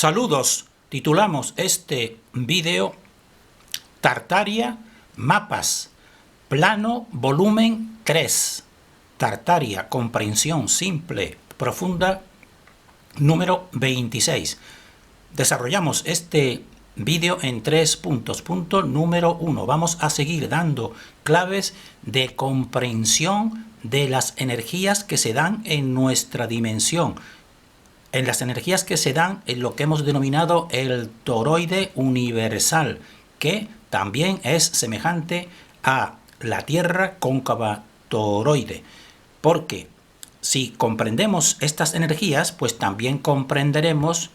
Saludos, titulamos este vídeo Tartaria, mapas, plano, volumen 3. Tartaria, comprensión simple, profunda, número 26. Desarrollamos este vídeo en 3 puntos. Punto número 1. Vamos a seguir dando claves de comprensión de las energías que se dan en nuestra dimensión. En las energías que se dan en lo que hemos denominado el toroide universal, que también es semejante a la Tierra cóncava toroide. Porque si comprendemos estas energías, pues también comprenderemos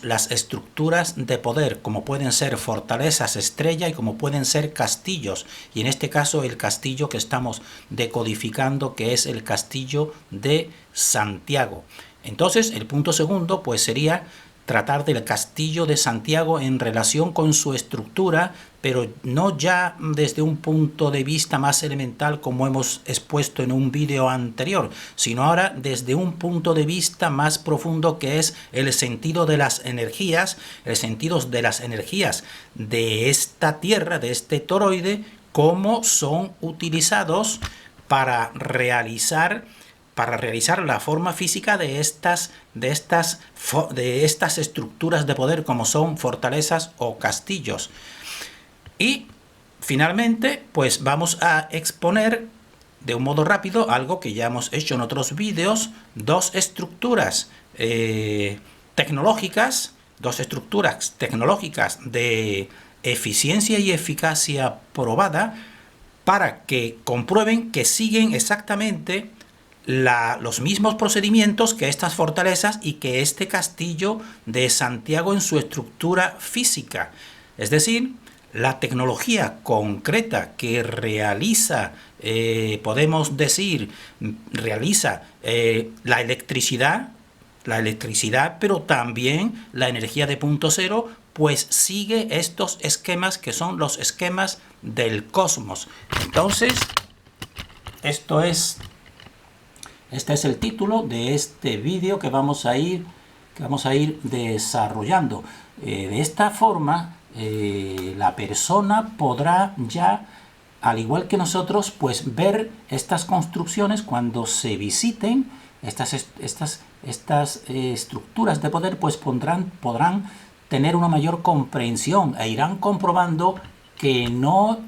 las estructuras de poder, como pueden ser fortalezas estrella y como pueden ser castillos. Y en este caso el castillo que estamos decodificando, que es el castillo de Santiago. Entonces el punto segundo pues sería tratar del castillo de Santiago en relación con su estructura, pero no ya desde un punto de vista más elemental como hemos expuesto en un vídeo anterior, sino ahora desde un punto de vista más profundo, que es el sentido de las energías, el sentido de las energías de esta Tierra, de este toroide, cómo son utilizados para realizar la forma física de estas estructuras de poder, como son fortalezas o castillos. Y finalmente pues vamos a exponer de un modo rápido algo que ya hemos hecho en otros vídeos: dos estructuras tecnológicas de eficiencia y eficacia probada, para que comprueben que siguen exactamente los mismos procedimientos que estas fortalezas y que este castillo de Santiago en su estructura física. Es decir, la tecnología concreta que realiza, podemos decir, la electricidad, pero también la energía de punto cero, pues sigue estos esquemas que son los esquemas del cosmos. Entonces, este es el título de este vídeo que vamos a ir desarrollando. De esta forma, la persona podrá ya, al igual que nosotros, pues ver estas construcciones cuando se visiten. Estas estructuras de poder pues podrán tener una mayor comprensión e irán comprobando que no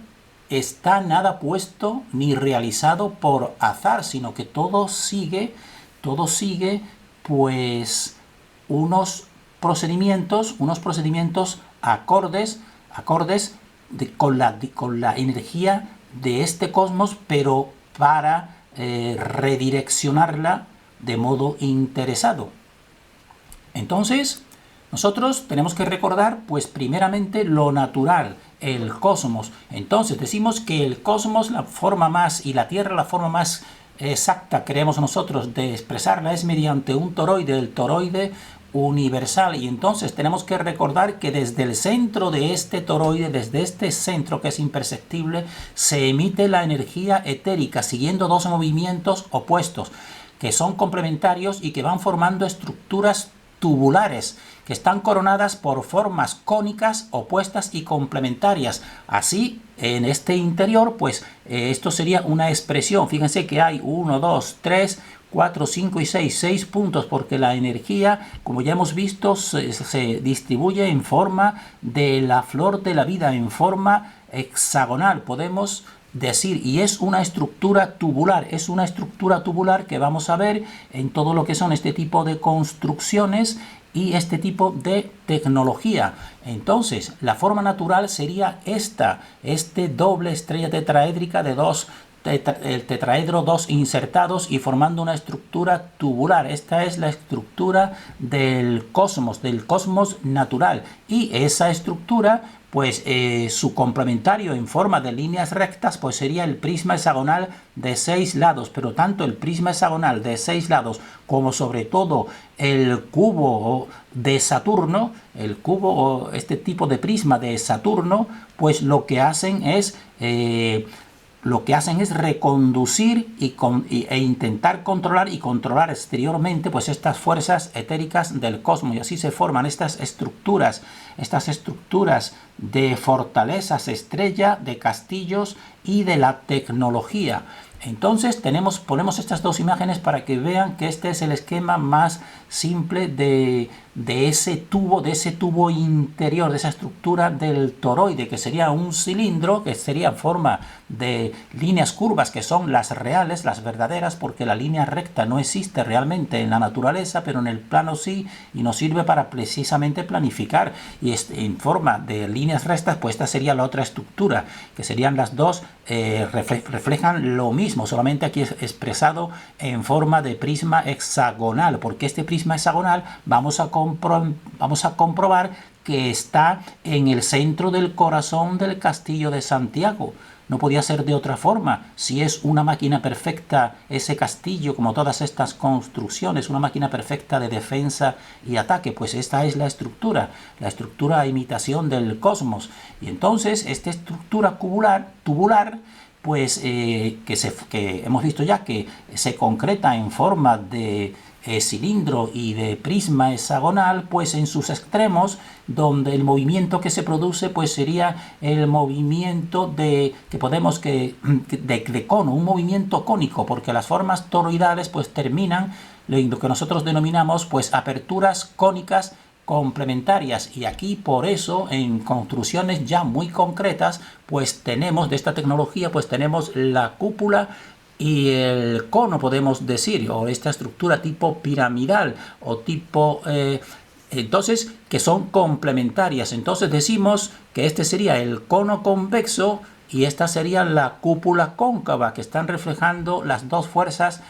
está nada puesto ni realizado por azar, sino que todo sigue pues unos procedimientos acordes con la energía de este cosmos, pero para redireccionarla de modo interesado. Entonces, nosotros tenemos que recordar, pues primeramente, lo natural, el cosmos. Entonces decimos que el cosmos, la forma más, y la Tierra, la forma más exacta, creemos nosotros, de expresarla es mediante un toroide, el toroide universal. Y entonces tenemos que recordar que desde el centro de este toroide, desde este centro que es imperceptible, se emite la energía etérica siguiendo dos movimientos opuestos que son complementarios y que van formando estructuras tubulares que están coronadas por formas cónicas opuestas y complementarias. Así, en este interior, pues esto sería una expresión. Fíjense que hay 1, 2, 3, 4, 5 y 6 puntos, porque la energía, como ya hemos visto, se distribuye en forma de la flor de la vida, en forma hexagonal, podemos decir, y es una estructura tubular, que vamos a ver en todo lo que son este tipo de construcciones y este tipo de tecnología. Entonces, la forma natural sería este doble estrella tetraédrica de el tetraedro, dos insertados y formando una estructura tubular. Esta es la estructura del cosmos natural, y esa estructura, pues su complementario en forma de líneas rectas, pues sería el prisma hexagonal de 6 lados. Pero tanto el prisma hexagonal de 6 lados como sobre todo el cubo de Saturno, este tipo de prisma de Saturno, pues lo que hacen es lo que hacen es reconducir e intentar controlar y controlar exteriormente pues estas fuerzas etéricas del cosmos, y así se forman estas estructuras de fortalezas estrella, de castillos y de la tecnología. Entonces ponemos estas dos imágenes para que vean que este es el esquema más simple de ese tubo interior, de esa estructura del toroide, que sería un cilindro, que sería en forma de líneas curvas, que son las reales, las verdaderas, porque la línea recta no existe realmente en la naturaleza, pero en el plano sí, y nos sirve para precisamente planificar. Y en forma de líneas rectas, pues esta sería la otra estructura, que serían las dos, reflejan lo mismo, solamente aquí es expresado en forma de prisma hexagonal, porque este prisma hexagonal vamos a comprobar que está en el centro del corazón del Castillo de Santiago. No podía ser de otra forma. Si es una máquina perfecta, ese castillo, como todas estas construcciones, una máquina perfecta de defensa y ataque, pues esta es la estructura a imitación del cosmos. Y entonces, esta estructura tubular, pues que hemos visto ya que se concreta en forma de cilindro y de prisma hexagonal, pues en sus extremos, donde el movimiento que se produce pues sería el movimiento de cono, un movimiento cónico, porque las formas toroidales pues terminan lo que nosotros denominamos pues aperturas cónicas complementarias, y aquí por eso en construcciones ya muy concretas pues tenemos de esta tecnología, pues tenemos la cúpula y el cono, podemos decir, o esta estructura tipo piramidal o tipo entonces, que son complementarias. Entonces decimos que este sería el cono convexo y esta sería la cúpula cóncava, que están reflejando las dos fuerzas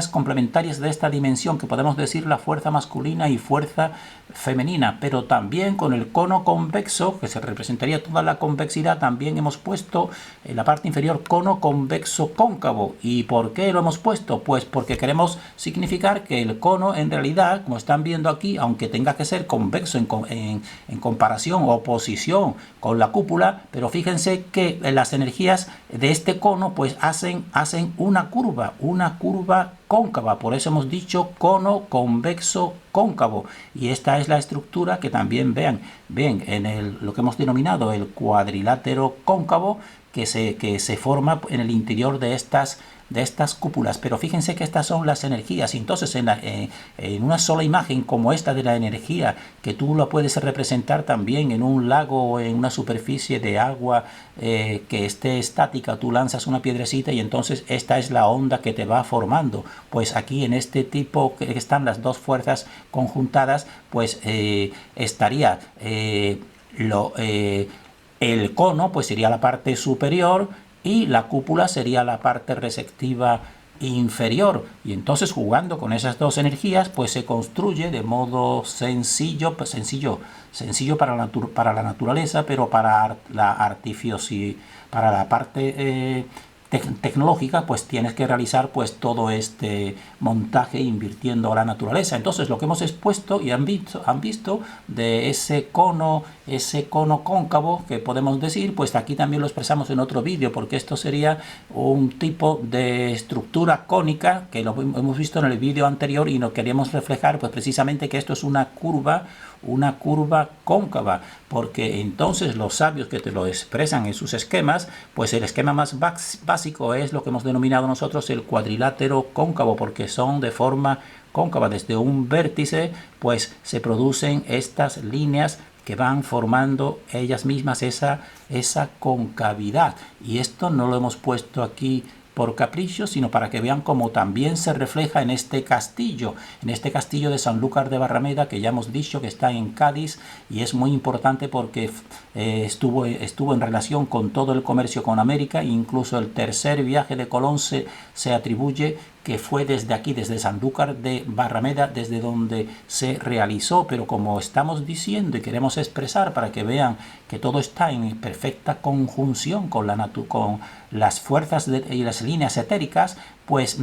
complementarias de esta dimensión, que podemos decir la fuerza masculina y fuerza femenina. Pero también con el cono convexo, que se representaría toda la convexidad, también hemos puesto en la parte inferior cono convexo cóncavo. ¿Y por qué lo hemos puesto? Pues porque queremos significar que el cono, en realidad, como están viendo aquí, aunque tenga que ser convexo en comparación o oposición con la cúpula, pero fíjense que las energías de este cono pues hacen una curva cóncava. Por eso hemos dicho cono convexo cóncavo, y esta es la estructura que también vean en lo que hemos denominado el cuadrilátero cóncavo, que se forma en el interior de estas cúpulas. Pero fíjense que estas son las energías, y entonces en una sola imagen como esta de la energía, que tú lo puedes representar también en un lago o en una superficie de agua que esté estática, tú lanzas una piedrecita y entonces esta es la onda que te va formando. Pues aquí en este tipo que están las dos fuerzas conjuntadas, pues estaría el cono pues sería la parte superior y la cúpula sería la parte receptiva inferior, y entonces jugando con esas dos energías pues se construye de modo sencillo para la naturaleza, pero para la parte tecnológica pues tienes que realizar pues todo este montaje invirtiendo a la naturaleza. Entonces lo que hemos expuesto y han visto de ese cono cóncavo, que podemos decir, pues aquí también lo expresamos en otro vídeo, porque esto sería un tipo de estructura cónica que lo hemos visto en el vídeo anterior, y nos queríamos reflejar pues precisamente que esto es una curva cóncava, porque entonces los sabios que te lo expresan en sus esquemas, pues el esquema más básico es lo que hemos denominado nosotros el cuadrilátero cóncavo, porque son de forma cóncava. Desde un vértice pues se producen estas líneas que van formando ellas mismas esa concavidad, y esto no lo hemos puesto aquí por capricho, sino para que vean cómo también se refleja en este castillo de Sanlúcar de Barrameda, que ya hemos dicho que está en Cádiz, y es muy importante porque estuvo en relación con todo el comercio con América. Incluso el tercer viaje de Colón se atribuye que fue desde aquí, desde Sanlúcar de Barrameda, desde donde se realizó. Pero como estamos diciendo y queremos expresar para que vean que todo está en perfecta conjunción con las fuerzas y las líneas etéricas, pues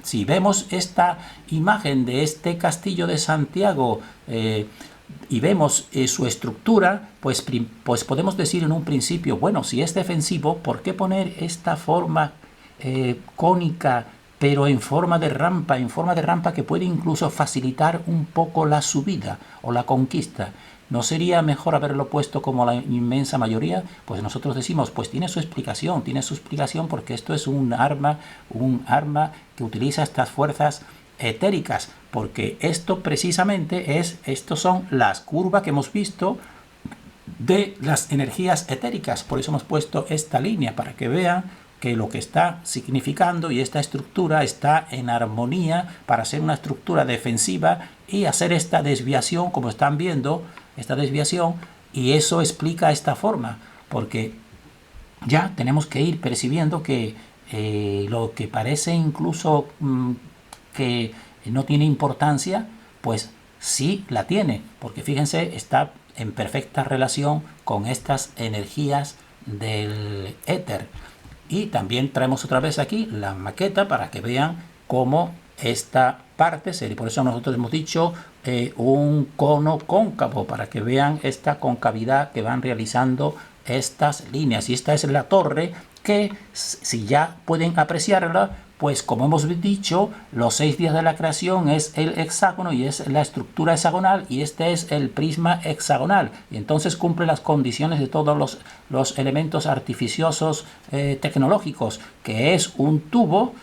si vemos esta imagen de este castillo de Santiago y vemos su estructura, pues podemos decir en un principio, bueno, si es defensivo, ¿por qué poner esta forma cónica, pero en forma de rampa que puede incluso facilitar un poco la subida o la conquista? ¿No sería mejor haberlo puesto como la inmensa mayoría? Pues nosotros decimos, pues tiene su explicación porque esto es un arma que utiliza estas fuerzas etéricas, porque esto precisamente estos son las curvas que hemos visto de las energías etéricas. Por eso hemos puesto esta línea, para que vean que lo que está significando y esta estructura está en armonía para ser una estructura defensiva y hacer esta desviación, como están viendo, esta desviación, y eso explica esta forma, porque ya tenemos que ir percibiendo que lo que parece incluso que no tiene importancia, pues sí la tiene, porque fíjense, está en perfecta relación con estas energías del éter. Y también traemos otra vez aquí la maqueta para que vean cómo esta parte sería. Por eso nosotros hemos dicho un cono cóncavo, para que vean esta concavidad que van realizando estas líneas. Y esta es la torre que, si ya pueden apreciarla, pues como hemos dicho, los 6 días de la creación es el hexágono y es la estructura hexagonal, y este es el prisma hexagonal, y entonces cumple las condiciones de todos los elementos artificiosos tecnológicos, que es un tubo,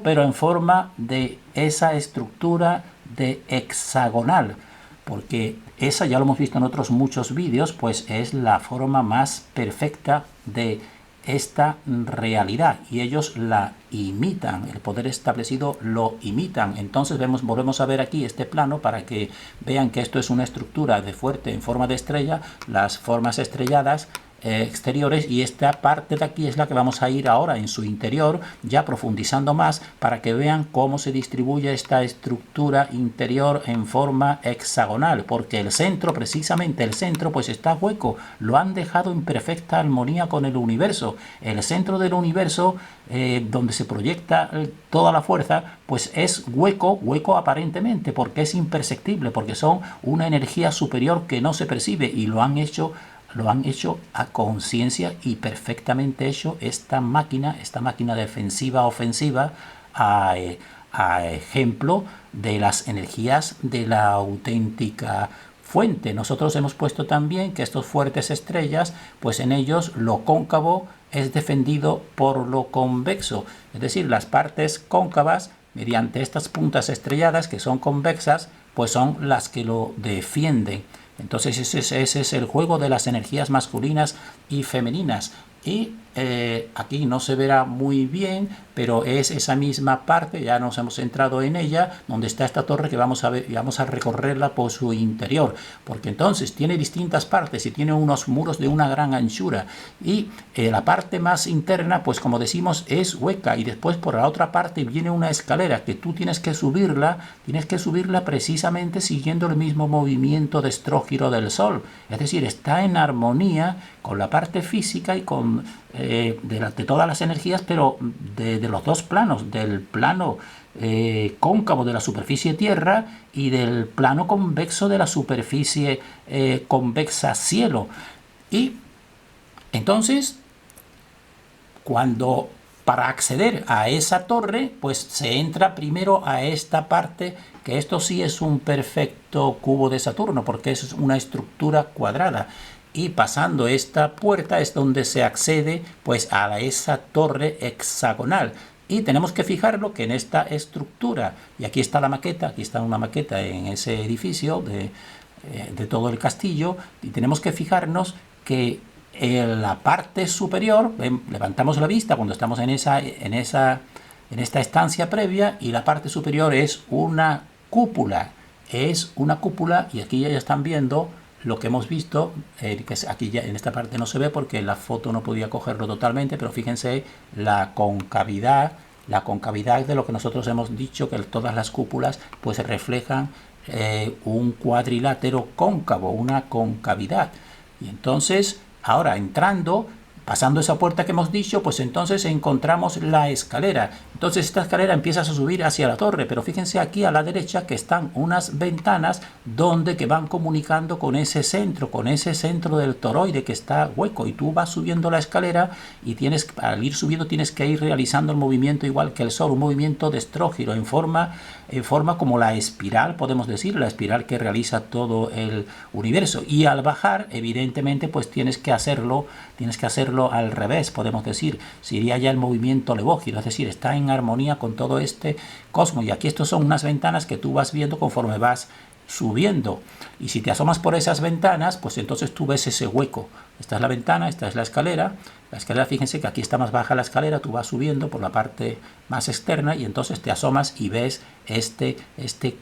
pero en forma de esa estructura de hexagonal, porque esa ya lo hemos visto en otros muchos vídeos, pues es la forma más perfecta de esta realidad, y ellos la imitan, el poder establecido lo imitan. Entonces volvemos a ver aquí este plano para que vean que esto es una estructura de fuerte en forma de estrella, las formas estrelladas exteriores, y esta parte de aquí es la que vamos a ir ahora en su interior, ya profundizando más, para que vean cómo se distribuye esta estructura interior en forma hexagonal, porque el centro, precisamente el centro, pues está hueco, lo han dejado en perfecta armonía con el universo. El centro del universo, donde se proyecta toda la fuerza, pues es hueco aparentemente, porque es imperceptible, porque son una energía superior que no se percibe, y lo han hecho a conciencia y perfectamente hecho esta máquina defensiva ofensiva, a ejemplo de las energías de la auténtica fuente. Nosotros hemos puesto también que estos fuertes estrellas, pues en ellos lo cóncavo es defendido por lo convexo, es decir, las partes cóncavas, mediante estas puntas estrelladas que son convexas, pues son las que lo defienden. Entonces ese es el juego de las energías masculinas y femeninas. Y aquí no se verá muy bien, pero es esa misma parte, ya nos hemos centrado en ella, donde está esta torre, que vamos a ver y vamos a recorrerla por su interior, porque entonces tiene distintas partes y tiene unos muros de una gran anchura, y la parte más interna, pues como decimos, es hueca, y después por la otra parte viene una escalera que tú tienes que subirla precisamente siguiendo el mismo movimiento de estrógiro del Sol, es decir, está en armonía con la parte física y con de todas las energías, pero de los dos planos, del plano cóncavo de la superficie Tierra y del plano convexo de la superficie convexa cielo. Y entonces, para acceder a esa torre, pues se entra primero a esta parte, que esto sí es un perfecto cubo de Saturno, porque es una estructura cuadrada. Y pasando esta puerta es donde se accede pues a esa torre hexagonal. Y tenemos que fijarlo que en esta estructura, y aquí está la maqueta, aquí está una maqueta en ese edificio de todo el castillo, y tenemos que fijarnos que en la parte superior, levantamos la vista cuando estamos en esta estancia previa, y la parte superior es una cúpula, y aquí ya están viendo lo que hemos visto, que aquí ya en esta parte no se ve porque la foto no podía cogerlo totalmente, pero fíjense la concavidad de lo que nosotros hemos dicho, que todas las cúpulas pues reflejan un cuadrilátero cóncavo, una concavidad. Y entonces, ahora entrando, Pasando esa puerta que hemos dicho, pues entonces encontramos la escalera. Entonces esta escalera empiezas a subir hacia la torre, pero fíjense aquí a la derecha que están unas ventanas donde que van comunicando con ese centro del toroide que está hueco, y tú vas subiendo la escalera y al ir subiendo tienes que ir realizando el movimiento igual que el Sol, un movimiento de estrógiro en forma como la espiral, podemos decir, la espiral que realiza todo el universo. Y al bajar, evidentemente, pues tienes que hacerlo al revés, podemos decir, sería ya el movimiento levógiro, es decir, está en armonía con todo este cosmos. Y aquí estos son unas ventanas que tú vas viendo conforme vas subiendo, y si te asomas por esas ventanas, pues entonces tú ves ese hueco. Esta es la ventana, esta es la escalera. La escalera, fíjense que aquí está más baja la escalera, tú vas subiendo por la parte más externa y entonces te asomas y ves este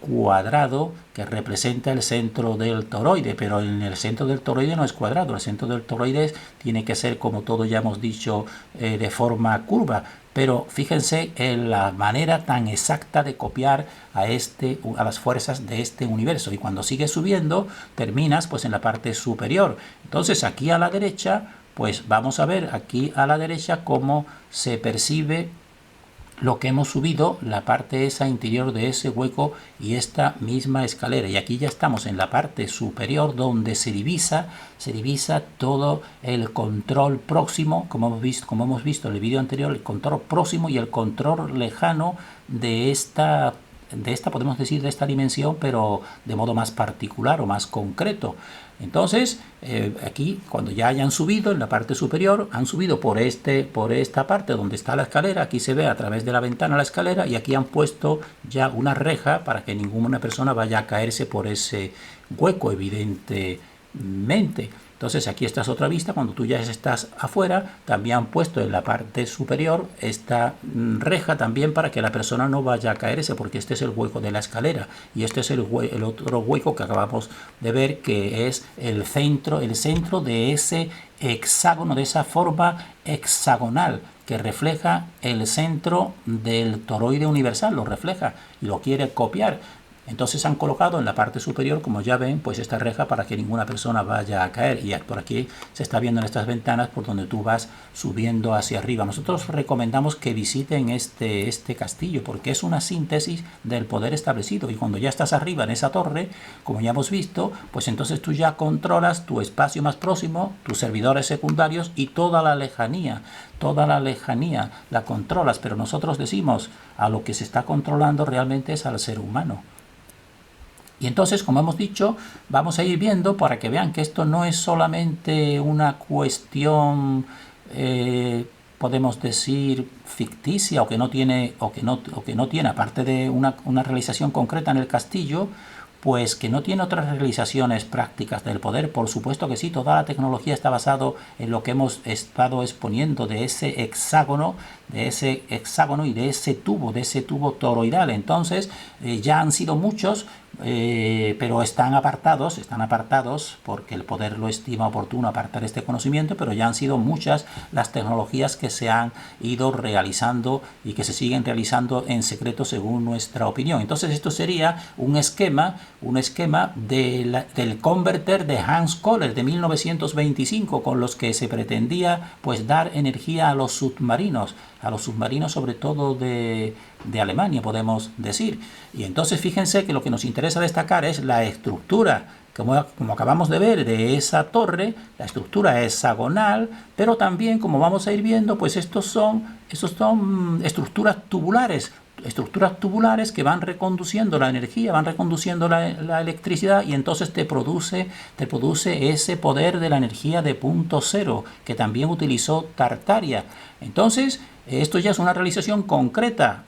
cuadrado que representa el centro del toroide, pero en el centro del toroide no es cuadrado, el centro del toroide tiene que ser, como todo ya hemos dicho, de forma curva. Pero fíjense en la manera tan exacta de copiar a las fuerzas de este universo. Y cuando sigues subiendo, terminas pues en la parte superior. Entonces aquí a la derecha, pues vamos a ver aquí a la derecha cómo se percibe lo que hemos subido, la parte esa interior de ese hueco y esta misma escalera. Y aquí ya estamos en la parte superior donde se divisa todo el control próximo, como hemos visto en el vídeo anterior, el control próximo y el control lejano de esta podemos decir, de esta dimensión, pero de modo más particular o más concreto. Entonces, aquí, cuando ya hayan subido en la parte superior, han subido por esta parte donde está la escalera, aquí se ve a través de la ventana la escalera, y aquí han puesto ya una reja para que ninguna persona vaya a caerse por ese hueco, evidentemente. Entonces aquí esta es otra vista, cuando tú ya estás afuera, también han puesto en la parte superior esta reja también para que la persona no vaya a caerse, porque este es el hueco de la escalera y este es el otro hueco que acabamos de ver, que es el centro de ese hexágono, de esa forma hexagonal que refleja el centro del toroide universal, lo refleja y lo quiere copiar. Entonces han colocado en la parte superior, como ya ven, pues esta reja para que ninguna persona vaya a caer. Y por aquí se está viendo en estas ventanas por donde tú vas subiendo hacia arriba. Nosotros recomendamos que visiten este castillo porque es una síntesis del poder establecido. Y cuando ya estás arriba en esa torre, como ya hemos visto, pues entonces tú ya controlas tu espacio más próximo, tus servidores secundarios y toda la lejanía la controlas. Pero nosotros decimos, a lo que se está controlando realmente es al ser humano. Y entonces, como hemos dicho, vamos a ir viendo para que vean que esto no es solamente una cuestión, podemos decir, ficticia o que no tiene, aparte de una realización concreta en el castillo, pues que no tiene otras realizaciones prácticas del poder. Por supuesto que sí, toda la tecnología está basada en lo que hemos estado exponiendo de ese hexágono y de ese tubo toroidal. Entonces, ya han sido muchos, pero están apartados porque el poder lo estima oportuno apartar este conocimiento, pero ya han sido muchas las tecnologías que se han ido realizando y que se siguen realizando en secreto según nuestra opinión. Entonces esto sería un esquema del converter de Hans Kohler de 1925, con los que se pretendía pues dar energía a los submarinos sobre todo de Alemania, podemos decir. Y entonces fíjense que lo que nos interesa destacar es la estructura, como acabamos de ver, de esa torre, la estructura hexagonal, pero también, como vamos a ir viendo, pues estos son estructuras tubulares que van reconduciendo la energía, van reconduciendo la electricidad, y entonces te produce ese poder de la energía de punto cero que también utilizó Tartaria. Entonces, esto ya es una realización concreta,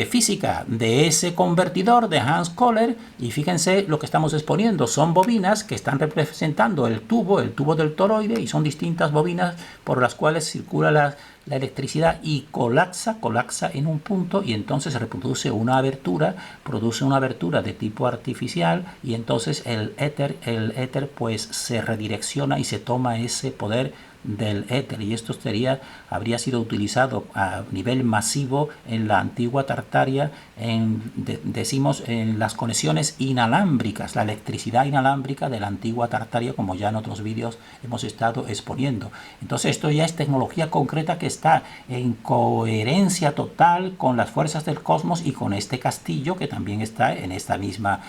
física, de ese convertidor de Hans Kohler. Y fíjense lo que estamos exponiendo, son bobinas que están representando el tubo del toroide, y son distintas bobinas por las cuales circula la electricidad y colapsa en un punto, y entonces se produce una abertura de tipo artificial, y entonces el éter pues se redirecciona y se toma ese poder del éter, y esto habría sido utilizado a nivel masivo en la antigua Tartaria, decimos en las conexiones inalámbricas, la electricidad inalámbrica de la antigua Tartaria, como ya en otros vídeos hemos estado exponiendo. Entonces esto ya es tecnología concreta que está en coherencia total con las fuerzas del cosmos y con este castillo, que también está en esta misma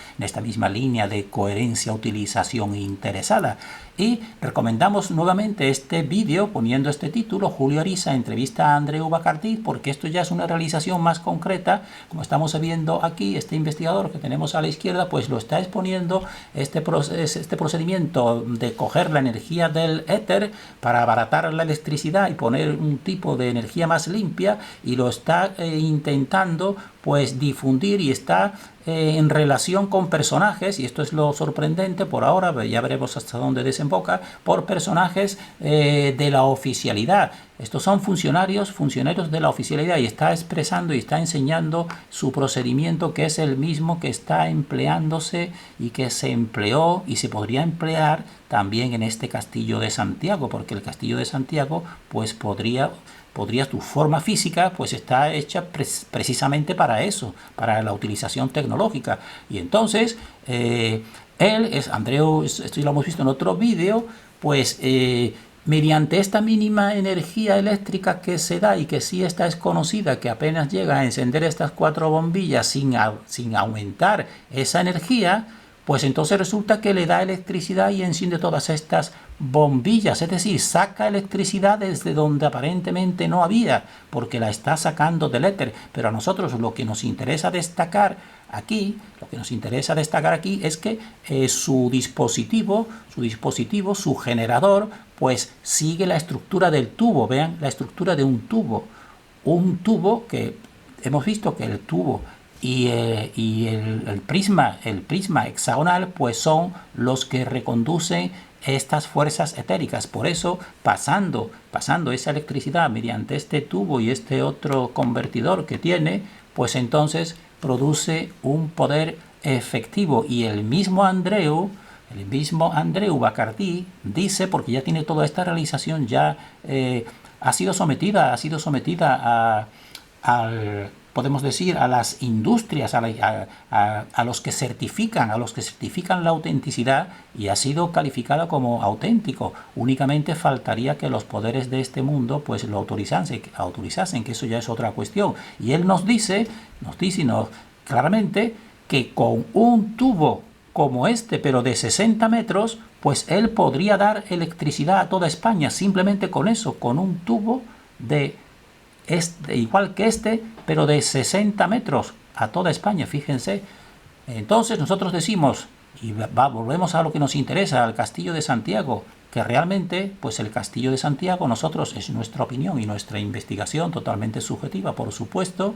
línea de coherencia, utilización interesada. Y recomendamos nuevamente este vídeo poniendo este título: Julio Ariza entrevista a Andreu Bacardí, porque esto ya es una realización más concreta. Como estamos viendo aquí, este investigador que tenemos a la izquierda pues lo está exponiendo, este procedimiento de coger la energía del éter para abaratar la electricidad y poner un tipo de energía más limpia, y lo está intentando pues difundir, y está en relación con personajes, y esto es lo sorprendente por ahora, ya veremos hasta dónde desemboca, por personajes de la oficialidad. Estos son funcionarios de la oficialidad, y está expresando y está enseñando su procedimiento, que es el mismo que está empleándose y que se empleó y se podría emplear también en este Castillo de Santiago, porque el Castillo de Santiago pues podría tu forma física pues está hecha precisamente para eso, para la utilización tecnológica. Y entonces Andreu, esto lo hemos visto en otro vídeo, pues mediante esta mínima energía eléctrica que se da, y que sí está desconocida, que apenas llega a encender estas 4 bombillas sin aumentar esa energía, pues entonces resulta que le da electricidad y enciende todas estas bombillas, es decir, saca electricidad desde donde aparentemente no había, porque la está sacando del éter. Pero a nosotros lo que nos interesa destacar aquí, es que su dispositivo, su generador, pues sigue la estructura del tubo. Vean la estructura de un tubo que hemos visto que el tubo y el prisma hexagonal pues son los que reconducen estas fuerzas etéricas. Por eso, pasando esa electricidad mediante este tubo y este otro convertidor que tiene, pues entonces produce un poder efectivo. Y el mismo Andreu Bacardí dice, porque ya tiene toda esta realización, ya ha sido sometida podemos decir, a las industrias, a los que certifican la autenticidad, y ha sido calificada como auténtico. Únicamente faltaría que los poderes de este mundo pues lo autorizasen, que eso ya es otra cuestión. Y él nos dice claramente que con un tubo como este, pero de 60 metros, pues él podría dar electricidad a toda España, simplemente con eso, con un tubo igual que este, pero de 60 metros a toda España, fíjense. Entonces nosotros decimos, y volvemos a lo que nos interesa, al Castillo de Santiago, que realmente, pues el Castillo de Santiago, nosotros, es nuestra opinión y nuestra investigación totalmente subjetiva, por supuesto,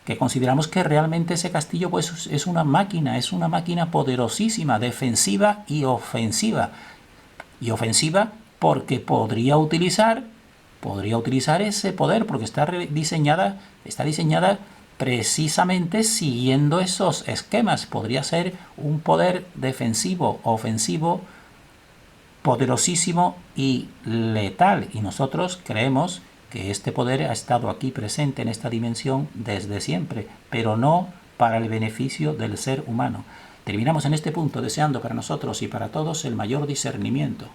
que consideramos que realmente ese castillo pues es una máquina poderosísima, defensiva y ofensiva. Y ofensiva porque podría utilizar ese poder, porque está diseñada precisamente siguiendo esos esquemas. Podría ser un poder defensivo, ofensivo, poderosísimo y letal. Y nosotros creemos que este poder ha estado aquí presente en esta dimensión desde siempre, pero no para el beneficio del ser humano. Terminamos en este punto deseando para nosotros y para todos el mayor discernimiento.